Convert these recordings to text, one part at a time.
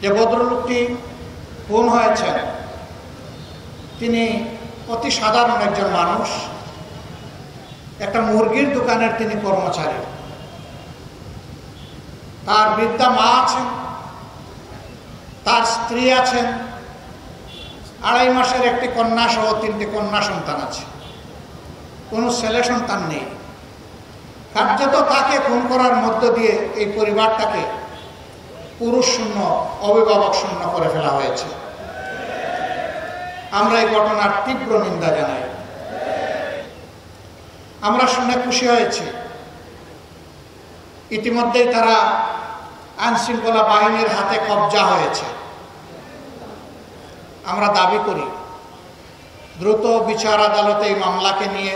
যে ভদ্রলোকটি খুন হয়েছেন তিনি অতি সাধারণ একজন মানুষ, একটা মুরগির দোকানের তিনি কর্মচারী। তার বৃদ্ধা মা আছেন, তার স্ত্রী আছেন, 2.5 মাসের একটি কন্যা সহ 3টি কন্যা সন্তান আছে, কোনো ছেলে সন্তান নেই। কার্যত তাকে খুন করার মধ্য দিয়ে এই পরিবারটাকে পুরুষ শূন্য, অভিভাবক শূন্য করে ফেলা হয়েছে। আমরা এই ঘটনার তীব্র নিন্দা জানাই। আমরা শুনে খুশি হয়েছি ইতিমধ্যেই তারা আইনশৃঙ্খলা বাহিনীর হাতে কবজা হয়েছে। আমরা দাবি করি দ্রুত বিচার আদালতে এই মামলাকে নিয়ে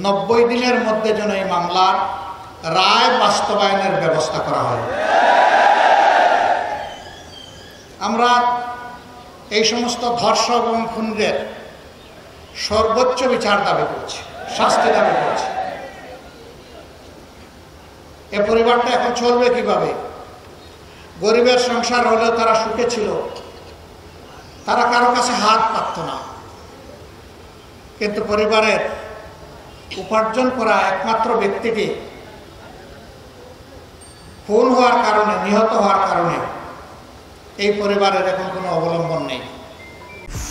90 দিনের মধ্যে যেন এই মামলার রায় বাস্তবায়নের ব্যবস্থা করা হয়। আমরা এই সমস্ত ধর্ষক এবং খুনের সর্বোচ্চ বিচার দাবি করছি, শাস্তি দাবি করছি। এ পরিবারটা এখন চলবে কিভাবে? গরিবের সংসার হলেও তারা সুখে ছিল, তারা কারো কাছে হাত পাতত না, কিন্তু পরিবারের উপার্জন করা একমাত্র ব্যক্তিটি খুন হওয়ার কারণে, নিহত হওয়ার কারণে এই পরিবারের এখন কোনো অবলম্বন নেই।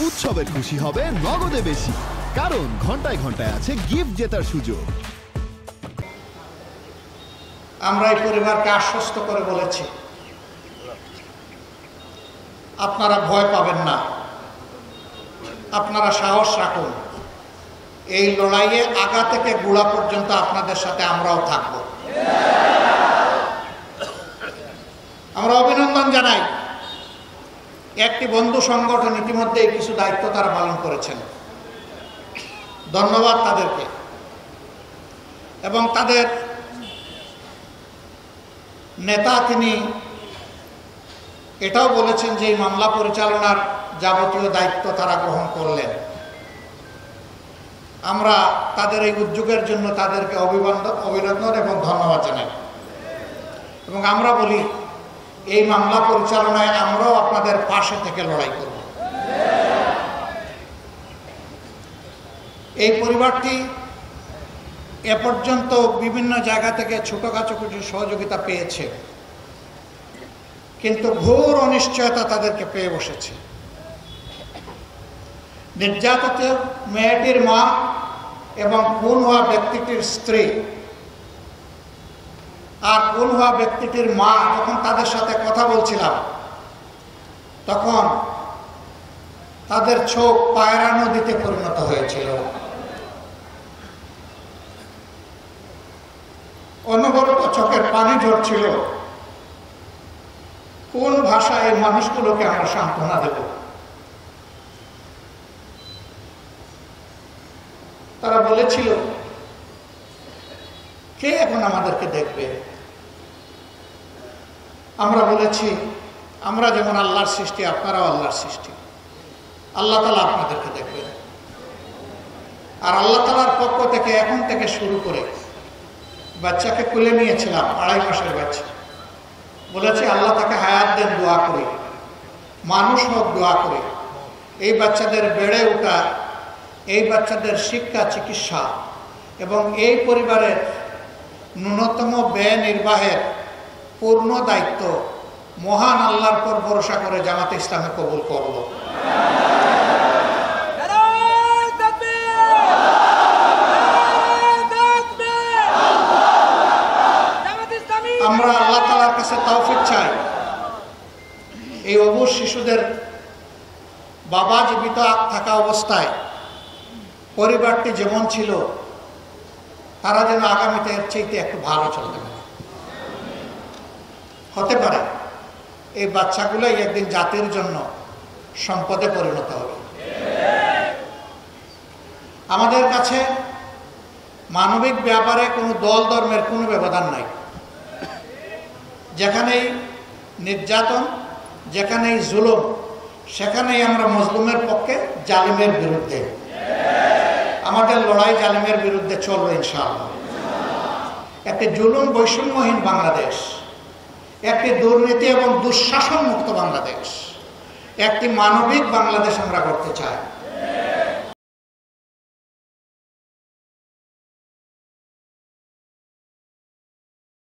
উৎসবের খুশি হবে নগদে বেশি, কারণ ঘন্টায় ঘন্টায় আছে গিফট জেতার সুযোগ। আমরা এই পরিবারকে আশ্বস্ত করে বলেছি আপনারা ভয় পাবেন না, আপনারা সাহস রাখুন, এই লড়াইয়ে আগা থেকে গোড়া পর্যন্ত আপনাদের সাথে আমরাও থাকব। আমরা অভিনন্দন জানাই একটি বন্ধু সংগঠন ইতিমধ্যে কিছু দায়িত্ব তারা পালন করেছেন, ধন্যবাদ তাদেরকে। এবং তাদের নেতা তিনি এটাও বলেছেন যে এই মামলা পরিচালনার যাবতীয় দায়িত্ব তারা গ্রহণ করলেন। আমরা তাদের এই উদ্যোগের জন্য তাদেরকে অভিনন্দন এবং ধন্যবাদ জানাই। এবং আমরা বলি এই মামলা পরিচালনায় আমরাও আপনাদের পাশে থেকে লড়াই করব। এই পরিবারটি এ পর্যন্ত বিভিন্ন জায়গা থেকে ছোটখাটো কিছু সহযোগিতা পেয়েছে, কিন্তু ঘোর অনিশ্চয়তা তাদেরকে পেয়ে বসেছে। নির্যাতিত মেয়েটির মা এবং খুন হওয়া ব্যক্তিটির স্ত্রী আর খুন হওয়া ব্যক্তিটির মা যখন তাদের সাথে কথা বলছিলাম, তখন তাদের চোখ পায়রা নদীতে পরিণত হয়েছিল। অনবরত চোখের পানি ঝরছিল। কোন ভাষায় এই মানুষগুলোকে আমরা সান্ত্বনা দেব? তারা বলেছিল কে এখন আমাদেরকে দেখবে? আমরা বলেছি আমরা যেমন আল্লাহর সৃষ্টি, আপনারাও আল্লাহর সৃষ্টি, আল্লাহ তাআলা আপনাদেরকে দেখবেন। আর আল্লাহ তাআলার পক্ষ থেকে এখন থেকে শুরু করে বাচ্চাকে কোলে নিয়েছিলাম, 2.5 মাসের বাচ্চা, বলেছি আল্লাহ তাকে হায়াত দেন, দোয়া করি, মানুষ হোক দোয়া করি। এই বাচ্চাদের বেড়ে ওঠা, এই বাচ্চাদের শিক্ষা, চিকিৎসা এবং এই পরিবারের ন্যূনতম ব্যয় নির্বাহের পূর্ণ দায়িত্ব মহান আল্লাহর পর ভরসা করে জামাতে ইসলামে কবুল করব। আমরা আল্লাহ তাআলার কাছে তৌফিক চাই এই অবুঝ শিশুদের বাবা জীবিত থাকা অবস্থায় পরিবারটি যেমন ছিল তারা যেন আগামীতে এর চাইতে একটু ভালো চলতে পারে। হতে পারে এই বাচ্চাগুলোই একদিন জাতির জন্য সম্পদে পরিণত হবে। আমাদের কাছে মানবিক ব্যাপারে কোনো দল ধর্মের কোনো ব্যবধান নাই। যেখানেই নির্যাতন, যেখানেই জুলুম, সেখানেই আমরা মজলুমের পক্ষে, জালিমের বিরুদ্ধে। আমাদের লড়াই জালিমের বিরুদ্ধে চলবে ইনশাআল্লাহ। একটি জুলুম বৈষম্যহীন বাংলাদেশ, একটি দুর্নীতি এবং দুঃশাসন মুক্ত বাংলাদেশ, একটি মানবিক বাংলাদেশ আমরা করতে চাই।